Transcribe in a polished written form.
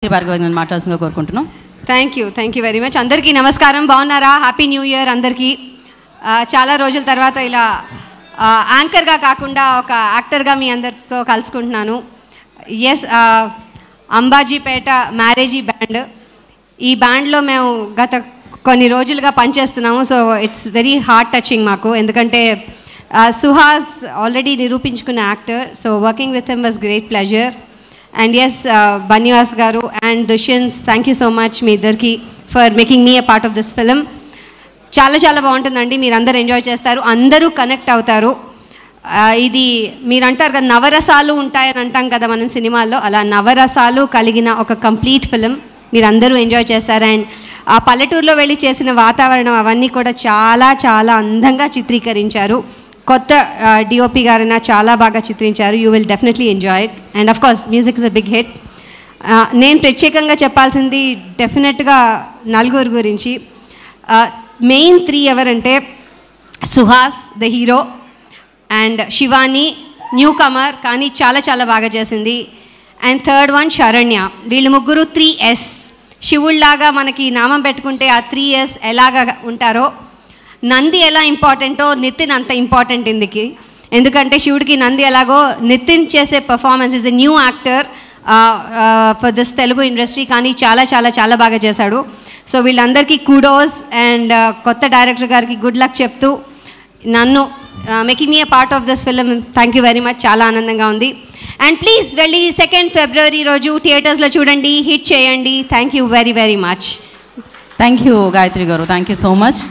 కోరుకుంటున్నాం. Thank you very much. అందరికీ నమస్కారం. బాగున్నారా? హ్యాపీ న్యూ ఇయర్ అందరికీ. చాలా రోజుల తర్వాత ఇలా యాంకర్గా కాకుండా ఒక యాక్టర్గా మీ అందరితో కలుసుకుంటున్నాను. Yes, Ambajipeta marriage band. ఈ బ్యాండ్లో మేము గత కొన్ని రోజులుగా పనిచేస్తున్నాము. So it's very heart touching మాకు, ఎందుకంటే సుహాస్ ఆల్రెడీ నిరూపించుకున్న actor. So working with him was great pleasure. And yes, Bunny Vas గారు and Dushyant, thank you so much మీ ఇద్దరికి for making me a part of this film. చాలా చాలా బాగుంటుందండి. మీరు అందరూ ఎంజాయ్ చేస్తారు, అందరూ కనెక్ట్ అవుతారు. ఇది మీరు అంటారు కదా, నవరసాలు ఉంటాయని అంటాం కదా మనం సినిమాల్లో, అలా నవరసాలు కలిగిన ఒక కంప్లీట్ ఫిలిం మీరు అందరూ ఎంజాయ్ చేస్తారు. అండ్ ఆ పల్లెటూరులో వెళ్ళి చేసిన వాతావరణం అవన్నీ కూడా చాలా చాలా అందంగా చిత్రీకరించారు. కొత్త డిఓపి గారైనా చాలా బాగా చిత్రించారు. You will definitely enjoy it. And of course music is a big hit. నేను ప్రత్యేకంగా చెప్పాల్సింది డెఫినెట్గా నలుగురు గురించి. మెయిన్ 3 ఎవరంటే Suhas the hero, and Shivani newcomer కానీ చాలా చాలా బాగా చేసింది, అండ్ థర్డ్ వన్ శరణ్య. వీళ్ళు ముగ్గురు 3S. శివుళ్లాగా మనకి నామం పెట్టుకుంటే ఆ 3S ఎలాగా ఉంటారో, నంది ఎలా ఇంపార్టెంటో నితిన్ అంత ఇంపార్టెంట్ ఇందుకి. ఎందుకంటే శివుడికి నంది ఎలాగో, నితిన్ చేసే performance is a new actor for this Telugu industry, కానీ చాలా చాలా చాలా బాగా చేశాడు. సో వీళ్ళందరికీ కుడోస్. అండ్ కొత్త డైరెక్టర్ గారికి గుడ్ లక్ చెప్తూ నన్ను making me a part of this film, thank you very much. చాలా ఆనందంగా ఉంది. అండ్ ప్లీజ్ వెళ్ళి 2 ఫిబ్రవరి రోజు థియేటర్స్లో చూడండి, హిట్ చేయండి. Thank you very very much. Thank you Gayatri గారు, థ్యాంక్ యూ సో మచ్.